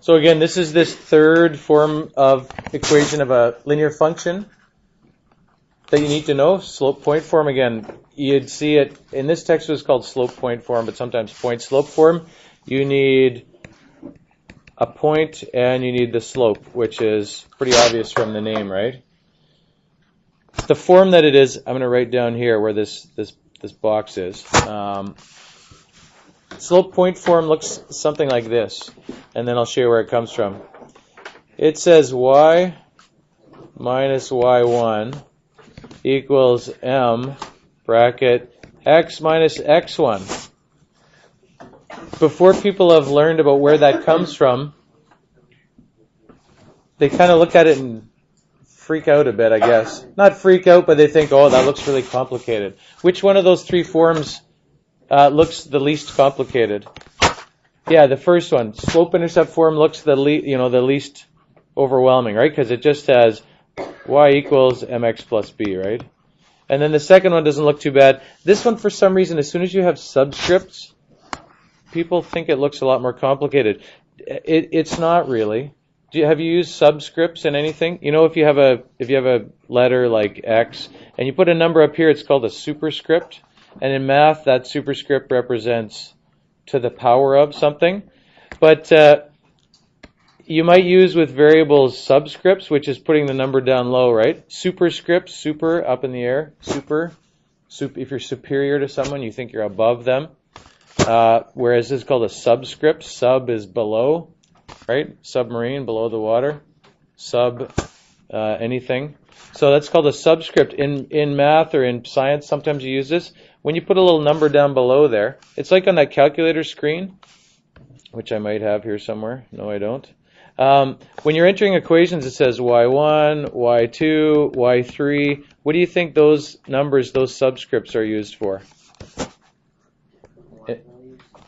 So again, this is this third form of equation of a linear function that you need to know. Slope point form, again, you'd see it, in this text it was called slope point form, but sometimes point slope form. You need a point and you need the slope, which is pretty obvious from the name, right? The form that it is, I'm going to write down here where this box is. Slope point form looks something like this, and then I'll show you where it comes from. It says y minus y1 equals m bracket x minus x1. Before people have learned about where that comes from, they kind of look at it and freak out a bit, I guess. Not freak out, but they think, oh, that looks really complicated. Which one of those three forms looks the least complicated? Yeah, the first one. Slope-intercept form looks the least overwhelming, right? Because it just has y equals mx plus b, right? And then the second one doesn't look too bad. This one, for some reason, as soon as you have subscripts, people think it looks a lot more complicated. It's not really. Have you used subscripts in anything? You know, if you have a letter like X and you put a number up here, it's called a superscript. And in math, that superscript represents to the power of something. But you might use with variables subscripts, which is putting the number down low, right? Superscript, super, up in the air. Super. If you're superior to someone, you think you're above them. Whereas this is called a subscript. Sub is below, right? Submarine, below the water. Anything. So that's called a subscript. In math or in science, sometimes you use this. When you put a little number down below there, it's like on that calculator screen, which I might have here somewhere. No, I don't. When you're entering equations, it says y1, y2, y3. What do you think those numbers, those subscripts are used for?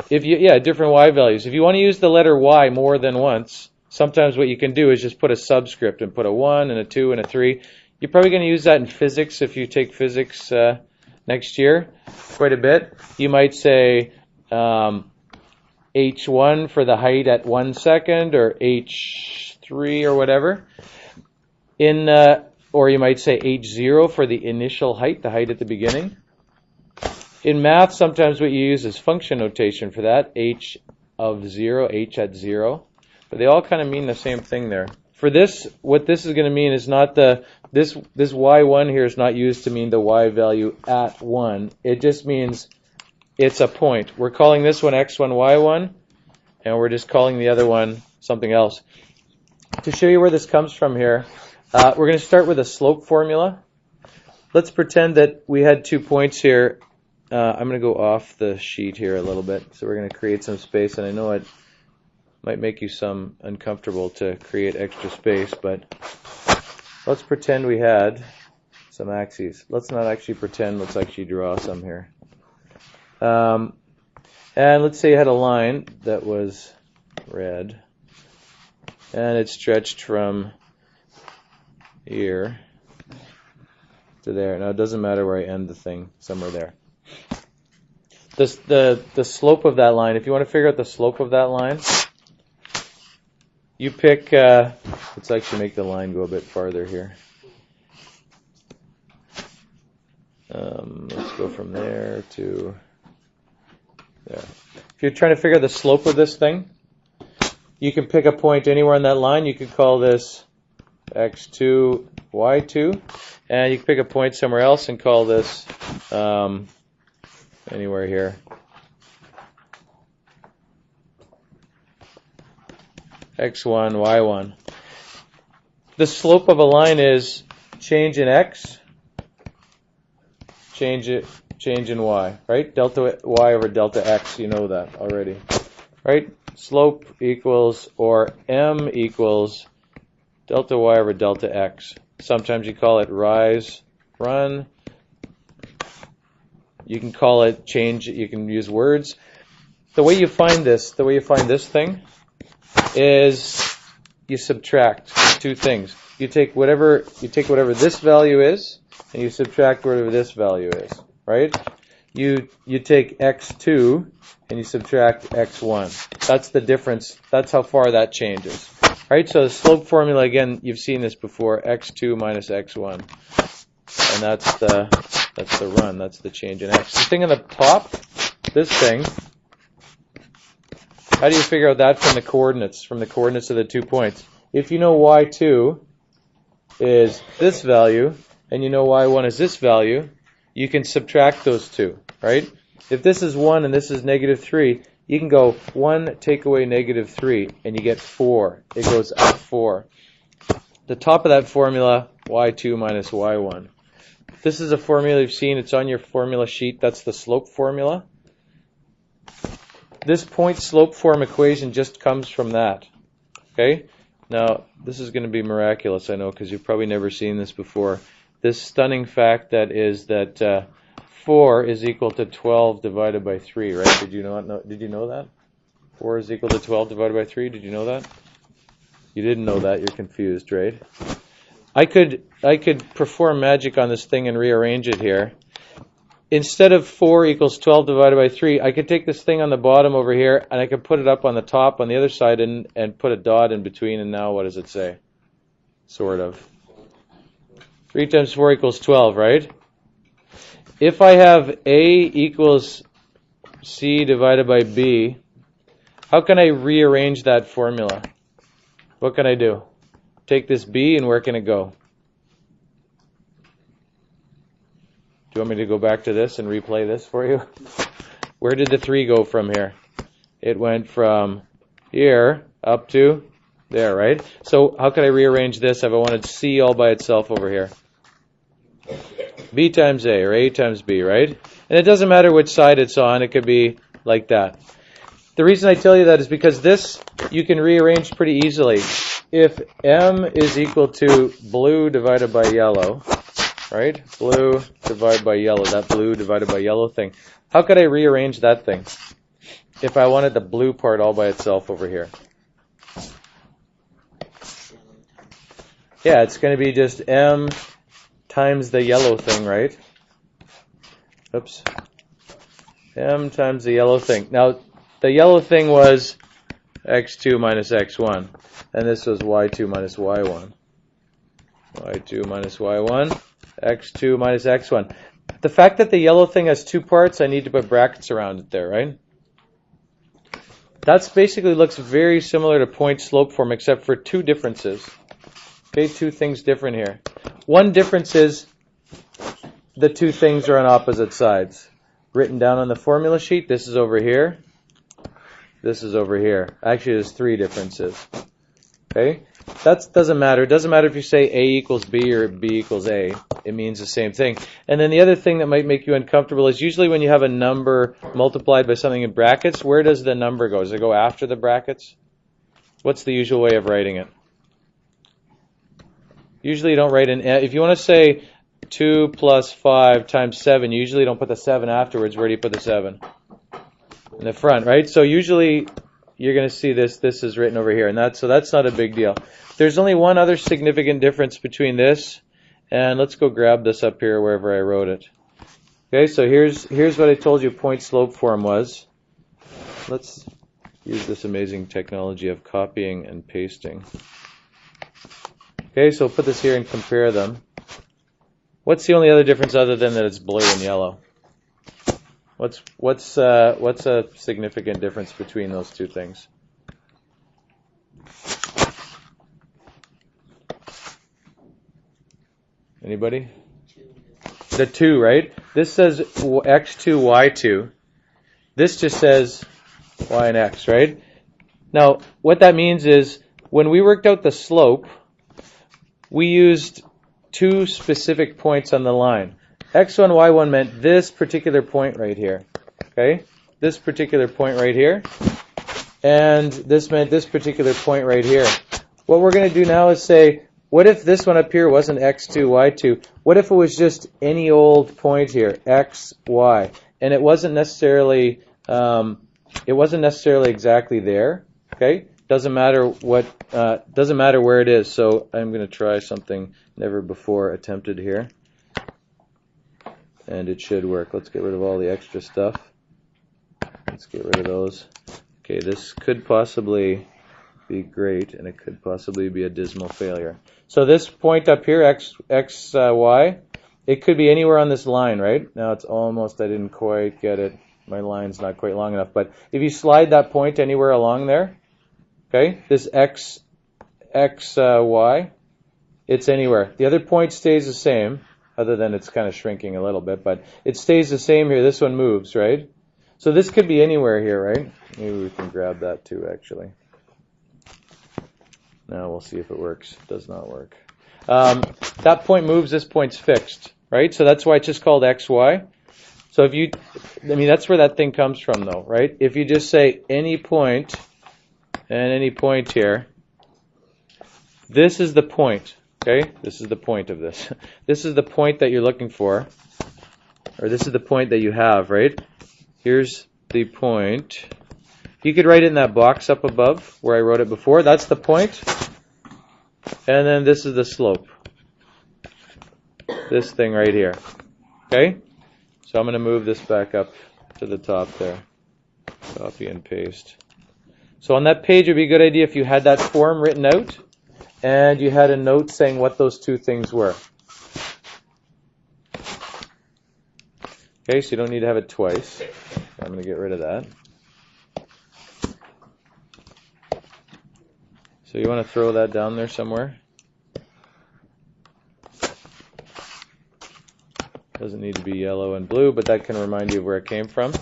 Different y values. If you want to use the letter y more than once, sometimes what you can do is just put a subscript and put a 1 and a 2 and a 3. You're probably going to use that in physics if you take physics next year quite a bit. You might say h1 for the height at 1 second, or h3 or whatever. Or you might say h0 for the initial height, the height at the beginning. In math, sometimes what you use is function notation for that, h of 0, h at 0. But they all kind of mean the same thing there. For this, what this is going to mean is not this y1 here is not used to mean the y value at 1. It just means it's a point. We're calling this one x1, y1, and we're just calling the other one something else. To show you where this comes from here, we're going to start with a slope formula. Let's pretend that we had 2 points here. I'm going to go off the sheet here a little bit. So we're going to create some space, and I know it might make you some uncomfortable to create extra space, but let's pretend we had some axes. Let's not actually pretend, let's actually draw some here. And let's say you had a line that was red, and it stretched from here to there. Now it doesn't matter where I end the thing, somewhere there. The slope of that line, if you want to figure out the slope of that line, you pick, let's actually make the line go a bit farther here. Let's go from there to there. If you're trying to figure the slope of this thing, you can pick a point anywhere on that line. You could call this x2, y2, and you can pick a point somewhere else and call this anywhere here. x1, y1. The slope of a line is change in x, change in y, right? Delta y over delta x, you know that already, right? Slope equals, or m equals delta y over delta x. Sometimes you call it rise, run. You can call it change, you can use words. The way you find this thing is you subtract 2 things. You take whatever this value is, and you subtract whatever this value is, right? You take x2 and you subtract x1. That's the difference. That's how far that changes. Right? So the slope formula, again, you've seen this before, x2 minus x1. And that's the run. That's the change in x. The thing on the top, this thing, how do you figure out that from the coordinates of the 2 points? If you know y2 is this value, and you know y1 is this value, you can subtract those two, right? If this is 1 and this is -3, you can go 1 take away -3, and you get 4. It goes up 4. The top of that formula, y2 minus y1. This is a formula you've seen. It's on your formula sheet. That's the slope formula. This point slope form equation just comes from that. Okay? Now, this is going to be miraculous, I know, because you've probably never seen this before. This stunning fact that is that 4 is equal to 12 divided by 3, right? Did you know that? 4 is equal to 12 divided by 3. Did you know that? You didn't know that. You're confused, right? I could perform magic on this thing and rearrange it here. Instead of 4 equals 12 divided by 3, I could take this thing on the bottom over here, and I could put it up on the top on the other side and put a dot in between, and now what does it say? Sort of. 3 times 4 equals 12, right? If I have A equals C divided by B, how can I rearrange that formula? What can I do? Take this B, and where can it go? Do you want me to go back to this and replay this for you? Where did the 3 go from here? It went from here up to there, right? So how can I rearrange this if I wanted C all by itself over here? B times A, or A times B, right? And it doesn't matter which side it's on. It could be like that. The reason I tell you that is because this you can rearrange pretty easily. If M is equal to blue divided by yellow, right? Blue divided by yellow, that blue divided by yellow thing. How could I rearrange that thing if I wanted the blue part all by itself over here? Yeah, it's going to be just M times the yellow thing, right? Oops. M times the yellow thing. Now, the yellow thing was x2 minus x1, and this was y2 minus y1. y2 minus y1, x2 minus x1. The fact that the yellow thing has 2 parts, I need to put brackets around it there, right? That basically looks very similar to point slope form, except for 2 differences. Okay, 2 things different here. One difference is the 2 things are on opposite sides. Written down on the formula sheet, this is over here. This is over here. Actually, there's 3 differences. Okay? That doesn't matter. It doesn't matter if you say A equals B or B equals A. It means the same thing. And then the other thing that might make you uncomfortable is usually when you have a number multiplied by something in brackets, where does the number go? Does it go after the brackets? What's the usual way of writing it? Usually you don't write in, if you want to say 2 plus 5 times 7, you usually don't put the 7 afterwards. Where do you put the 7? In the front, right? So usually you're going to see this is written over here, and so that's not a big deal. There's only one other significant difference between this, and let's go grab this up here wherever I wrote it. Okay, so here's what I told you point slope form was. Let's use this amazing technology of copying and pasting. Okay, so put this here and compare them. What's the only other difference other than that it's blue and yellow? What's a significant difference between those 2 things? Anybody? The 2, right? This says x2, y2. This just says y and x, right? Now, what that means is when we worked out the slope, we used 2 specific points on the line. X1, Y1 meant this particular point right here. Okay? This particular point right here. And this meant this particular point right here. What we're going to do now is say, what if this one up here wasn't X2, Y2? What if it was just any old point here, X, Y? And it wasn't necessarily exactly there. Okay? Doesn't matter where it is. So I'm going to try something never before attempted here. And it should work. Let's get rid of all the extra stuff. Let's get rid of those. Okay, this could possibly be great, and it could possibly be a dismal failure. So this point up here, x, y, it could be anywhere on this line, right? Now it's almost, I didn't quite get it. My line's not quite long enough. But if you slide that point anywhere along there, okay, this x, y, it's anywhere. The other point stays the same, other than it's kind of shrinking a little bit, but it stays the same here. This one moves, right? So this could be anywhere here, right? Maybe we can grab that too, actually. Now we'll see if it works. It does not work. That point moves, this point's fixed, right? So that's why it's just called xy. So if you, I mean, that's where that thing comes from, though, right? If you just say any point and any point here, this is the point, okay? This is the point of this. This is the point that you're looking for, or this is the point that you have, right? Here's the point. You could write it in that box up above where I wrote it before. That's the point. And then this is the slope. This thing right here. Okay? So I'm going to move this back up to the top there. Copy and paste. So on that page, it would be a good idea if you had that form written out and you had a note saying what those two things were. Okay, so you don't need to have it twice. I'm going to get rid of that. So you want to throw that down there somewhere. Doesn't need to be yellow and blue, but that can remind you of where it came from.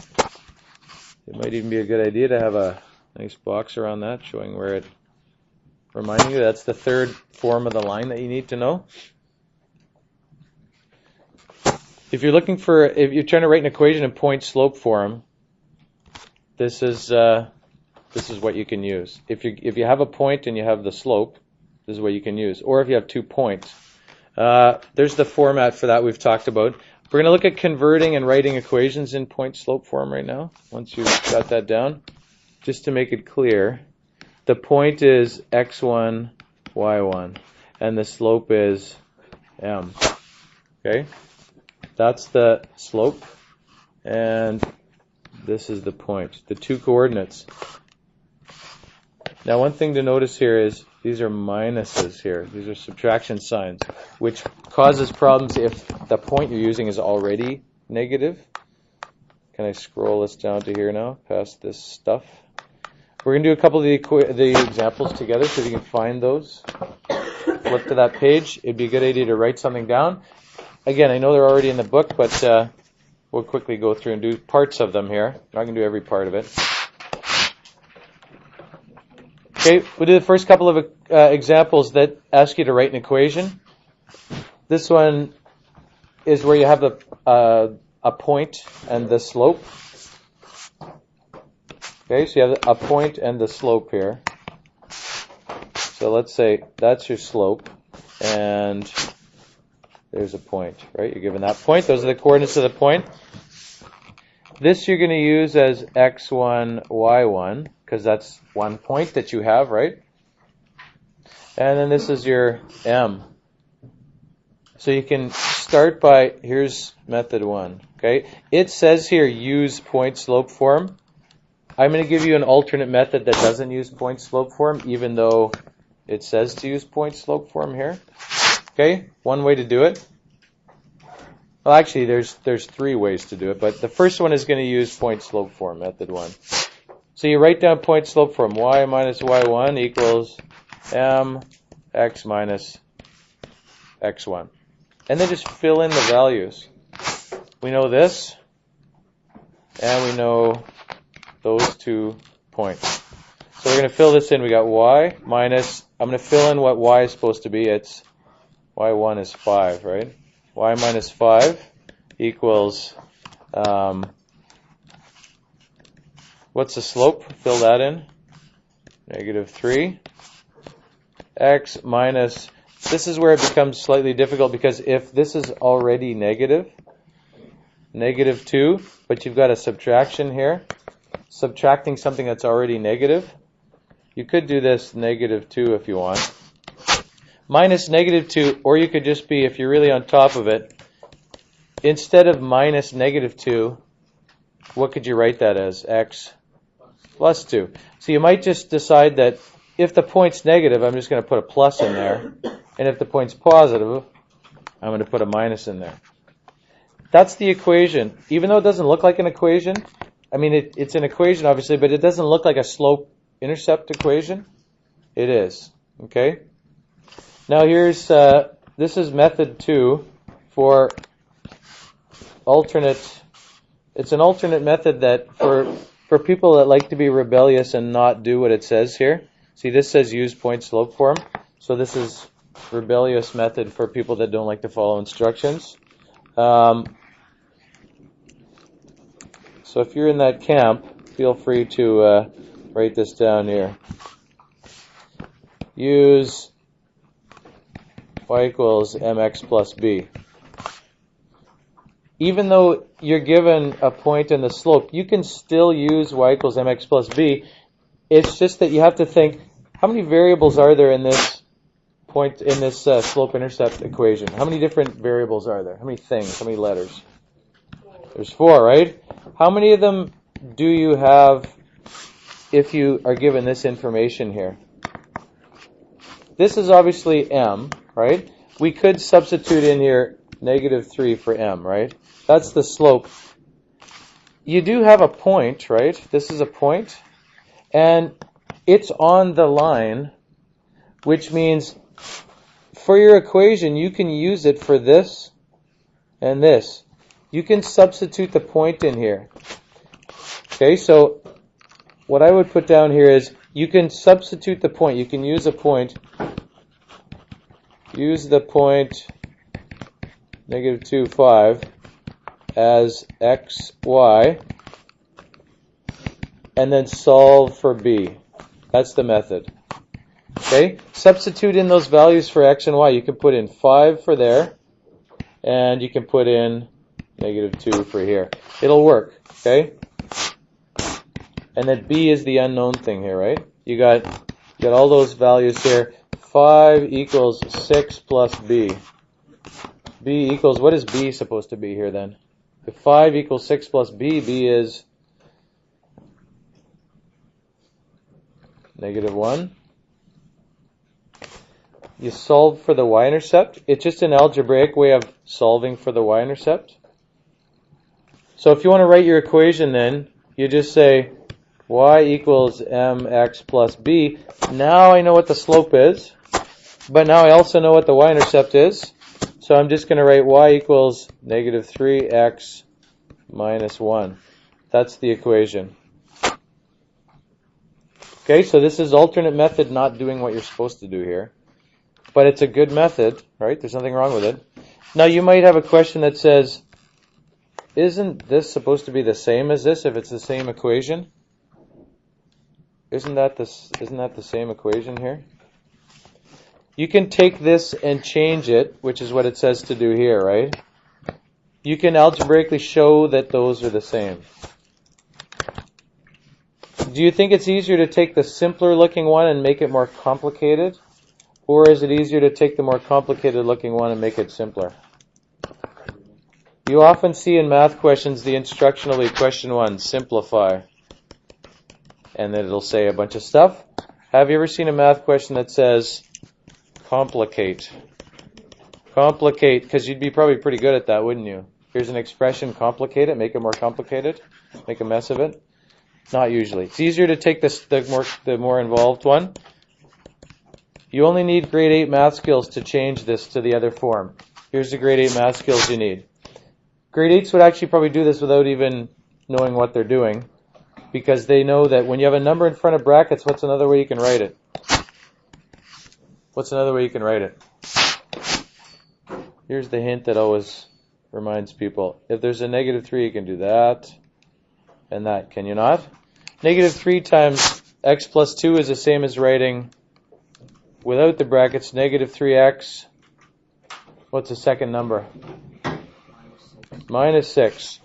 It might even be a good idea to have a nice box around that showing where it, reminding you that's the third form of the line that you need to know. If you're looking for, if you're trying to write an equation in point-slope form, this is what you can use. If you have a point and you have the slope, this is what you can use. Or if you have 2 points. There's the format for that we've talked about. We're going to look at converting and writing equations in point-slope form right now, once you've got that down. Just to make it clear, the point is x1, y1, and the slope is m. Okay? That's the slope, and this is the point, the 2 coordinates. Now one thing to notice here is these are minuses here. These are subtraction signs, which causes problems if the point you're using is already negative. Can I scroll this down to here now, past this stuff? We're going to do a couple of the examples together so you can find those. Flip to that page. It'd be a good idea to write something down. Again, I know they're already in the book, but we'll quickly go through and do parts of them here. I'm not going to do every part of it. Okay, we'll do the first couple of examples that ask you to write an equation. This one is where you have a point and the slope. Okay, so you have a point and the slope here. So let's say that's your slope, and there's a point, right? You're given that point. Those are the coordinates of the point. This you're going to use as x1, y1, because that's one point that you have, right? And then this is your m. So you can start by, here's method 1, okay? It says here use point-slope form. I'm going to give you an alternate method that doesn't use point-slope form, even though it says to use point-slope form here. Okay, one way to do it. Well, actually, there's 3 ways to do it, but the first one is going to use point-slope form, method 1. So you write down point-slope form, y minus y1 equals mx minus x1. And then just fill in the values. We know this, and we know those 2 points. So we're going to fill this in. We got y minus, I'm going to fill in what y is supposed to be. It's y1 is 5, right? Y minus 5 equals, what's the slope? Fill that in. Negative 3. X minus, this is where it becomes slightly difficult because if this is already negative, negative 2, but you've got a subtraction here, subtracting something that's already negative, you could do this negative 2 if you want. Minus negative 2, or you could just be, if you're really on top of it, instead of minus negative 2, what could you write that as? X plus 2. So you might just decide that if the point's negative, I'm just going to put a plus in there. And if the point's positive, I'm going to put a minus in there. That's the equation. Even though it doesn't look like an equation, I mean, it's an equation, obviously, but it doesn't look like a slope-intercept equation. It is. Okay? Now here's, this is method 2 for alternate. It's an alternate method that for people that like to be rebellious and not do what it says here. See, this says use point-slope form. So this is rebellious method for people that don't like to follow instructions. So if you're in that camp, feel free to write this down here. Use y equals mx plus b. Even though you're given a point and the slope, you can still use y equals mx plus b. It's just that you have to think, how many variables are there in this point, in this slope-intercept equation? How many different variables are there? How many things? How many letters? There's 4, right? How many of them do you have if you are given this information here? This is obviously m, right? We could substitute in here -3 for m, right? That's the slope. You do have a point, right? This is a point, and it's on the line, which means for your equation, you can use it for this and this. You can substitute the point in here. Okay, so what I would put down here is you can substitute the point. You can use a point. Use the point -2, 5 as x, y, and then solve for b. That's the method. Okay? Substitute in those values for x and y. You can put in 5 for there, and you can put in -2 for here. It'll work. Okay? And then b is the unknown thing here, right? You got all those values here. 5 equals 6 plus b. B equals, what is b supposed to be here then? If 5 equals 6 plus b, b is -1. You solve for the y-intercept. It's just an algebraic way of solving for the y-intercept. So if you want to write your equation then, you just say y equals mx plus b. Now I know what the slope is, but now I also know what the y-intercept is. So I'm just going to write y equals -3x minus 1. That's the equation. Okay, so this is alternate method not doing what you're supposed to do here. But it's a good method, right? There's nothing wrong with it. Now you might have a question that says, isn't this supposed to be the same as this if it's the same equation? Isn't that the same equation here? You can take this and change it, which is what it says to do here, right? You can algebraically show that those are the same. Do you think it's easier to take the simpler looking one and make it more complicated? Or is it easier to take the more complicated looking one and make it simpler? You often see in math questions the instruction will be question 1, simplify. And then it'll say a bunch of stuff. Have you ever seen a math question that says complicate? Complicate, because you'd be probably pretty good at that, wouldn't you? Here's an expression, complicate it, make it more complicated, make a mess of it. Not usually. It's easier to take the more involved one. You only need grade 8 math skills to change this to the other form. Here's the grade 8 math skills you need. Grade 8s would actually probably do this without even knowing what they're doing, because they know that when you have a number in front of brackets, what's another way you can write it? What's another way you can write it? Here's the hint that always reminds people. If there's a -3, you can do that and that, can you not? -3 times x plus 2 is the same as writing, without the brackets, -3x. What's the second number? -6.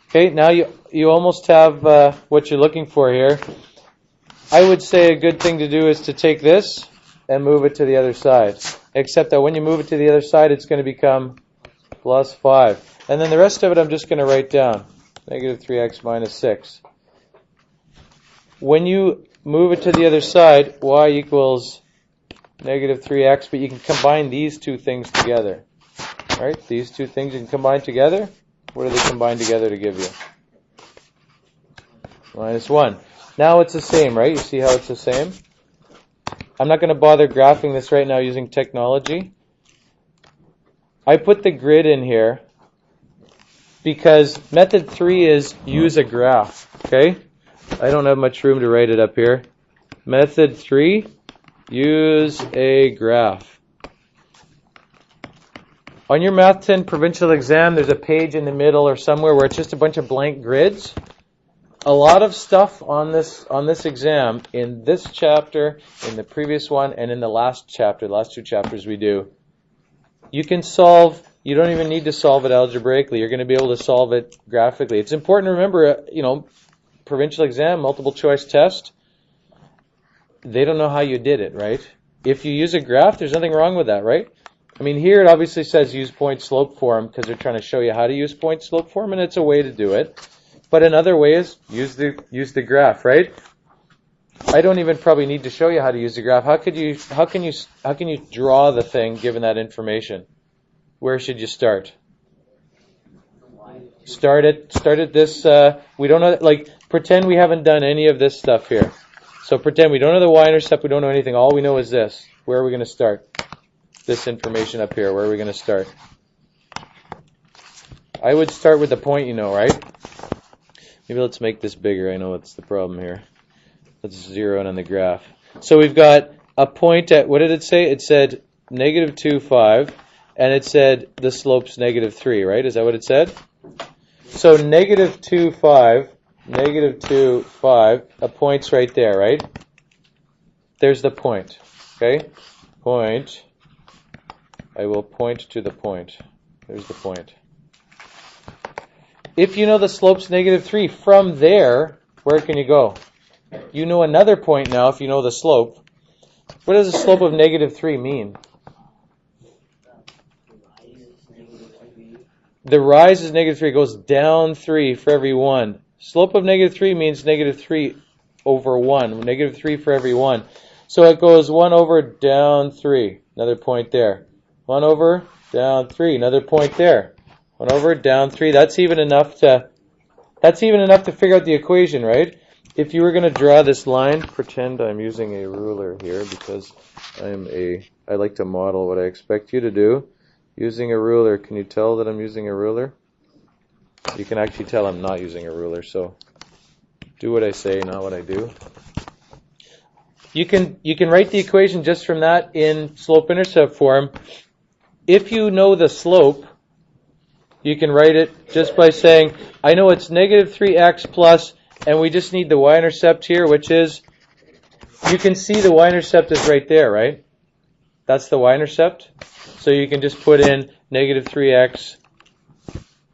Okay, now you almost have what you're looking for here. I would say a good thing to do is to take this and move it to the other side. Except that when you move it to the other side, it's going to become +5. And then the rest of it I'm just going to write down. negative 3x minus 6. When you move it to the other side, y equals negative 3x, but you can combine these two things together. All right, these two things you can combine together. What do they combine together to give you? Minus 1. Now it's the same, right? You see how it's the same? I'm not going to bother graphing this right now using technology. I put the grid in here because method 3 is use a graph, okay? I don't have much room to write it up here. Method 3, use a graph. On your Ma10 provincial exam, there's a page in the middle or somewhere where it's just a bunch of blank grids. A lot of stuff on this exam, in this chapter, in the previous one, and in the last chapter, the last two chapters we do, you can solve. You don't even need to solve it algebraically. You're going to be able to solve it graphically. It's important to remember, provincial exam, multiple choice test, they don't know how you did it, right? If you use a graph, there's nothing wrong with that, right? I mean, here it obviously says use point-slope form because they're trying to show you how to use point-slope form, and it's a way to do it. But another way is use the graph, right? I don't even probably need to show you how to use the graph. How can you draw the thing given that information? Where should you start? Start at this. We don't know. Pretend we haven't done any of this stuff here. So pretend we don't know the y-intercept. We don't know anything. All we know is this. Where are we going to start? This information up here. Where are we going to start? I would start with the point, right? Maybe let's make this bigger. I know what's the problem here. Let's zero in on the graph. So we've got a point at, what did it say? It said negative 2, 5, and it said the slope's negative 3, right? Is that what it said? So negative 2, 5, a point's right there, right? There's the point, okay? Point. I will point to the point. There's the point. If you know the slope's negative 3, from there, where can you go? You know another point now if you know the slope. What does the slope of negative 3 mean? The rise is negative 3. It goes down 3 for every 1. Slope of negative 3 means negative 3 over 1. Negative 3 for every 1. So it goes 1 over down 3. Another point there. 1 over down 3. Another point there. 1 over down 3. That's even enough to figure out the equation, right? If you were going to draw this line, pretend I'm using a ruler here because I like to model what I expect you to do. Using a ruler, can you tell that I'm using a ruler? You can actually tell I'm not using a ruler, so do what I say, not what I do. You can write the equation just from that in slope-intercept form. If you know the slope, you can write it just by saying, I know it's negative 3x plus, and we just need the y-intercept here, which is, you can see the y-intercept is right there, right? That's the y-intercept. So you can just put in negative 3x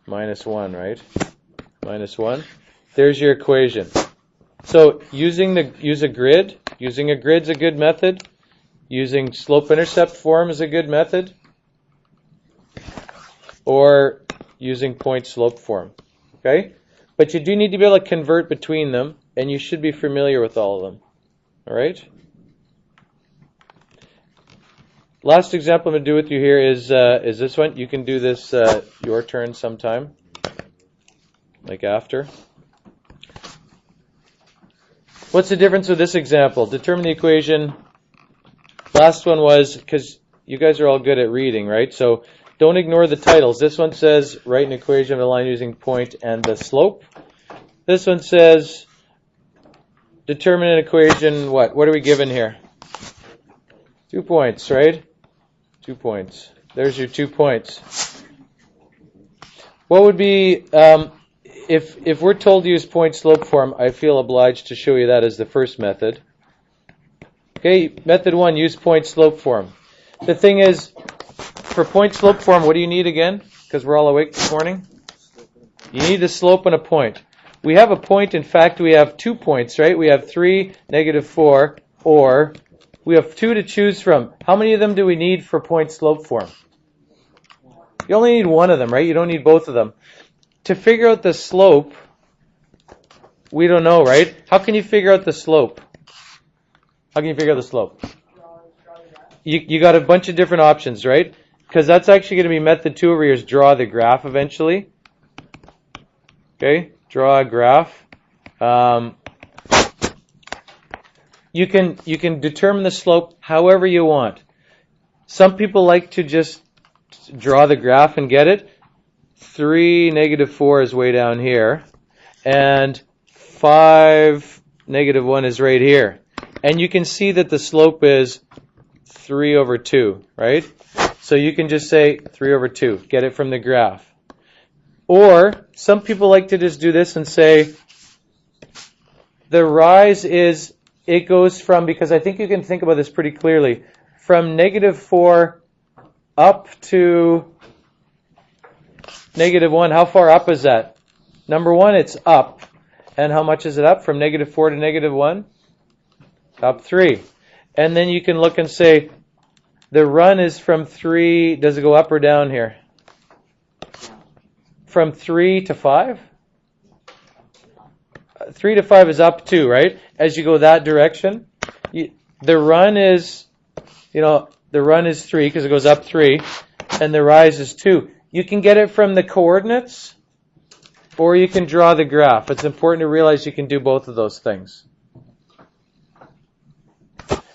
minus 1, right? Minus 1. There's your equation. So use a grid. Using a grid's a good method. Using slope-intercept form is a good method. Or using point-slope form. Okay? But you do need to be able to convert between them, and you should be familiar with all of them. All right? Last example I'm going to do with you here is this one. You can do this your turn sometime, like after. What's the difference with this example? Determine the equation. Last one was, because you guys are all good at reading, right? So don't ignore the titles. This one says write an equation of a line using point and the slope. This one says determine an equation. What are we given here? 2 points, right? 2 points. There's your 2 points. What would be, if we're told to use point-slope form, I feel obliged to show you that as the first method. Okay, method 1, use point-slope form. The thing is, for point-slope form, what do you need again? Because we're all awake this morning. You need the slope and a point. We have a point, in fact, we have 2 points, right? We have 3, negative 4, or we have 2 to choose from. How many of them do we need for point-slope form? You only need one of them, right? You don't need both of them. to figure out the slope, we don't know, right? How can you figure out the slope? How can you figure out the slope? You got a bunch of different options, right? Because that's actually going to be method 2 over here is draw the graph eventually. Okay, draw a graph. You can determine the slope however you want. Some people like to just draw the graph and get it. 3, -4 is way down here. And 5, -1 is right here. And you can see that the slope is 3 over 2, right? So you can just say 3 over 2, get it from the graph. Or some people like to just do this and say the rise is, it goes from, because I think you can think about this pretty clearly, from -4 up to -1. How far up is that? Number 1, it's up. And how much is it up? From -4 to -1? Up 3. And then you can look and say, the run is from 3, does it go up or down here? From 3 to 5? 3 to 5 is up 2, right? As you go that direction. The run is, the run is 3 because it goes up 3, and the rise is 2. You can get it from the coordinates, or you can draw the graph. It's important to realize you can do both of those things.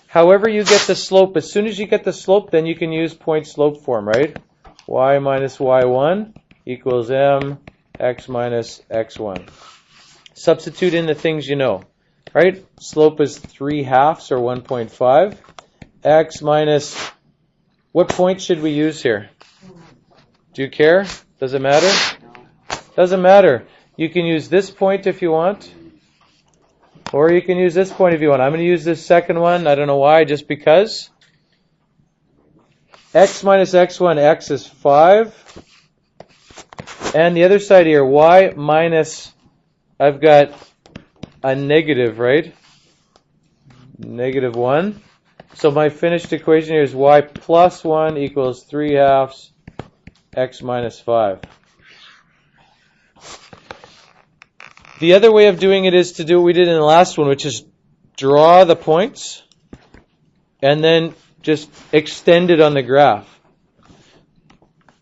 However you get the slope, as soon as you get the slope, then you can use point-slope form, right? Y minus y1 equals mx minus x1. Substitute in the things you know, right? Slope is 3/2 or 1.5. X minus, what point should we use here? Do you care? Does it matter? Doesn't matter. You can use this point if you want. Or you can use this point if you want. I'm going to use this second one. I don't know why, just because. X minus x1, x is 5. And the other side here, y minus, I've got a negative, right? -1. So my finished equation here is y plus 1 equals 3/2 x minus 5. The other way of doing it is to do what we did in the last one, which is draw the points and then just extend it on the graph.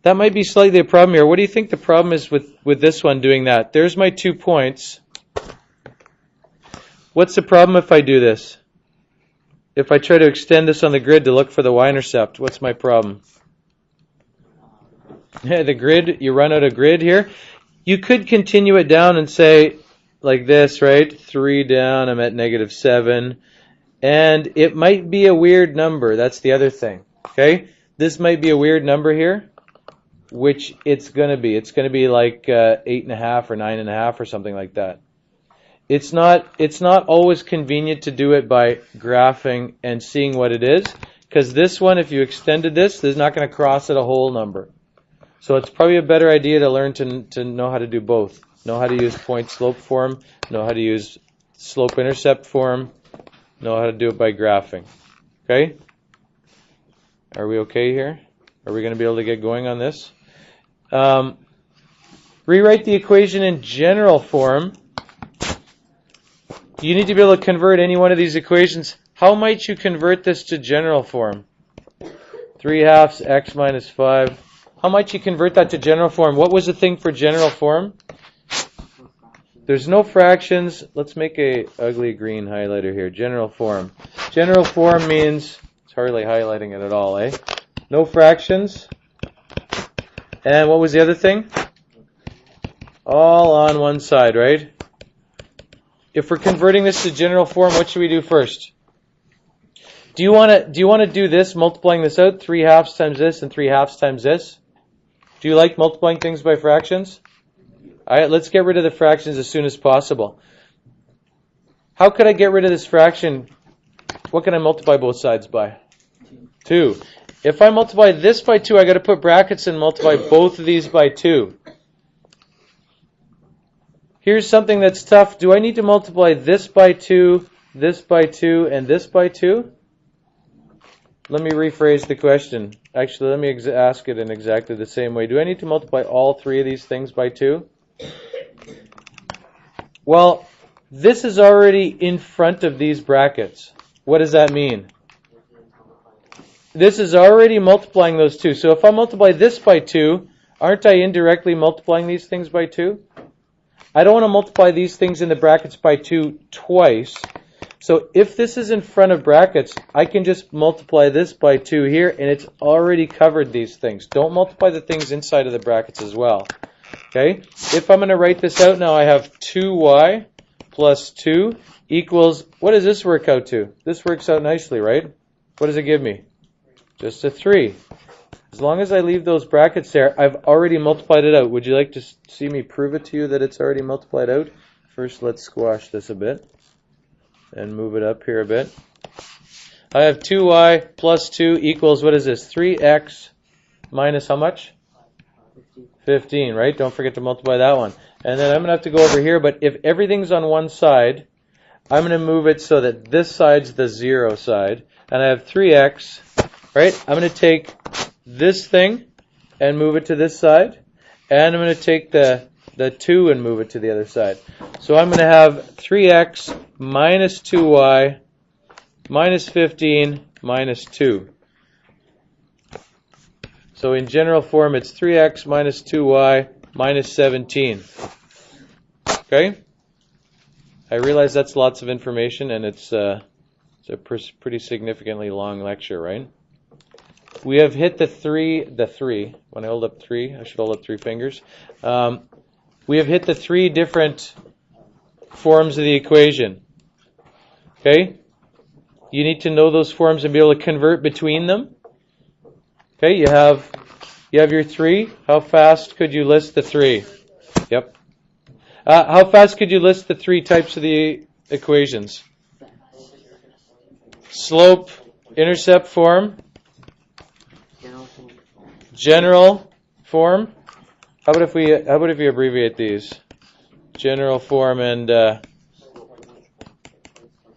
That might be slightly a problem here. What do you think the problem is with this one doing that? There's my 2 points. What's the problem if I do this? If I try to extend this on the grid to look for the y-intercept, what's my problem? The grid, you run out of grid here. You could continue it down and say, like this, right? 3 down, I'm at -7. And it might be a weird number. That's the other thing. Okay? This might be a weird number here, which it's going to be. It's going to be like 8.5 or 9.5 or something like that. It's not always convenient to do it by graphing and seeing what it is, because this one, if you extended this is not going to cross at a whole number. So it's probably a better idea to learn to know how to do both. Know how to use point-slope form, know how to use slope-intercept form, know how to do it by graphing. Okay? Are we okay here? Are we going to be able to get going on this? Rewrite the equation in general form. You need to be able to convert any one of these equations. How might you convert this to general form? 3/2 x minus 5. How might you convert that to general form? What was the thing for general form? There's no fractions. Let's make a ugly green highlighter here. General form. General form means, it's hardly highlighting it at all, eh? No fractions. And what was the other thing? All on one side, right? If we're converting this to general form, what should we do first? Do you want to do this, multiplying this out, 3/2 times this and 3/2 times this? Do you like multiplying things by fractions? All right, let's get rid of the fractions as soon as possible. How could I get rid of this fraction? What can I multiply both sides by? 2. If I multiply this by 2, I got to put brackets and multiply both of these by 2. Here's something that's tough. Do I need to multiply this by 2, this by 2, and this by 2? Let me rephrase the question. Actually, let me ask it in exactly the same way. Do I need to multiply all 3 of these things by 2? Well, this is already in front of these brackets. What does that mean? This is already multiplying those two. So if I multiply this by 2, aren't I indirectly multiplying these things by 2? I don't want to multiply these things in the brackets by 2 twice. So if this is in front of brackets, I can just multiply this by 2 here, and it's already covered these things. Don't multiply the things inside of the brackets as well. Okay? If I'm going to write this out now, I have 2y plus 2 equals, what does this work out to? This works out nicely, right? What does it give me? Just a 3. As long as I leave those brackets there, I've already multiplied it out. Would you like to see me prove it to you that it's already multiplied out? First, let's squash this a bit and move it up here a bit. I have 2y plus 2 equals, what is this? 3x minus how much? 15, right? Don't forget to multiply that one. And then I'm going to have to go over here, but if everything's on one side, I'm going to move it so that this side's the 0 side. And I have 3x, right? I'm going to take this thing and move it to this side. And I'm going to take the 2 and move it to the other side. So I'm going to have 3x minus 2y minus 15 minus 2. So in general form, it's 3x minus 2y minus 17. Okay? I realize that's lots of information, and it's a pretty significantly long lecture, right? We have hit the 3. When I hold up 3, I should hold up 3 fingers. We have hit the 3 different forms of the equation. Okay? You need to know those forms and be able to convert between them. Okay, you have your 3. How fast could you list the 3? Yep. How fast could you list the 3 types of the equations? Slope, intercept form, general form. How about if we abbreviate these? General form and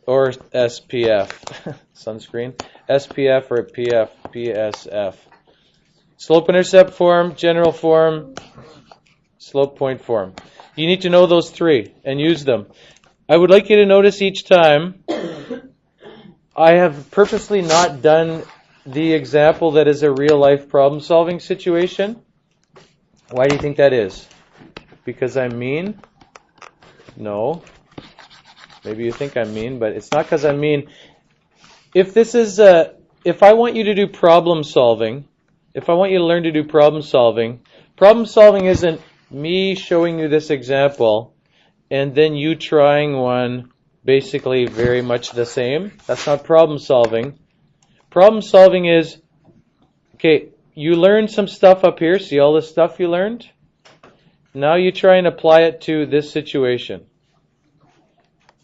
or SPF, sunscreen, SPF or PF, PSF. Slope intercept form, general form, slope point form. You need to know those 3 and use them. I would like you to notice each time I have purposely not done the example that is a real life problem solving situation. Why do you think that is? Because I'm mean? No. Maybe you think I'm mean, but it's not because I'm mean. If I want you to do problem solving, if I want you to learn to do problem solving isn't me showing you this example and then you trying one basically very much the same. That's not problem solving. Problem solving is, okay, you learned some stuff up here. See all this stuff you learned? Now you try and apply it to this situation.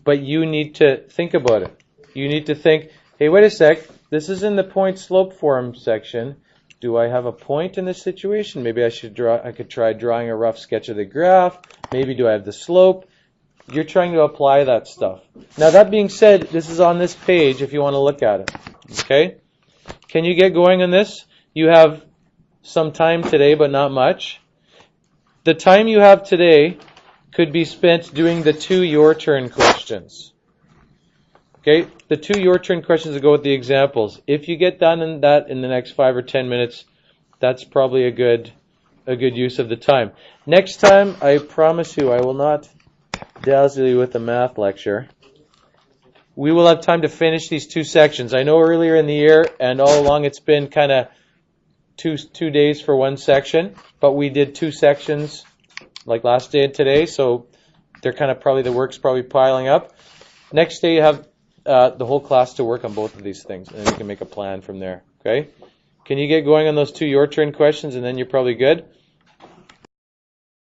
But you need to think about it. You need to think, hey, wait a sec. This is in the point-slope form section. Do I have a point in this situation? Maybe I could try drawing a rough sketch of the graph. Maybe do I have the slope? You're trying to apply that stuff. Now that being said, this is on this page if you want to look at it. Okay? Can you get going on this? You have some time today, but not much. The time you have today could be spent doing the 2 your turn questions. Okay? The 2 your turn questions that go with the examples. If you get done in that in the next 5 or 10 minutes, that's probably a good use of the time. Next time, I promise you, I will not dazzle you with a math lecture. We will have time to finish these 2 sections. I know earlier in the year and all along it's been kind of 2 days for one section, but we did 2 sections like last day and today, so they're kind of the work's probably piling up. Next day you have the whole class to work on both of these things, and then you can make a plan from there. Okay? Can you get going on those 2 your turn questions, and then you're probably good?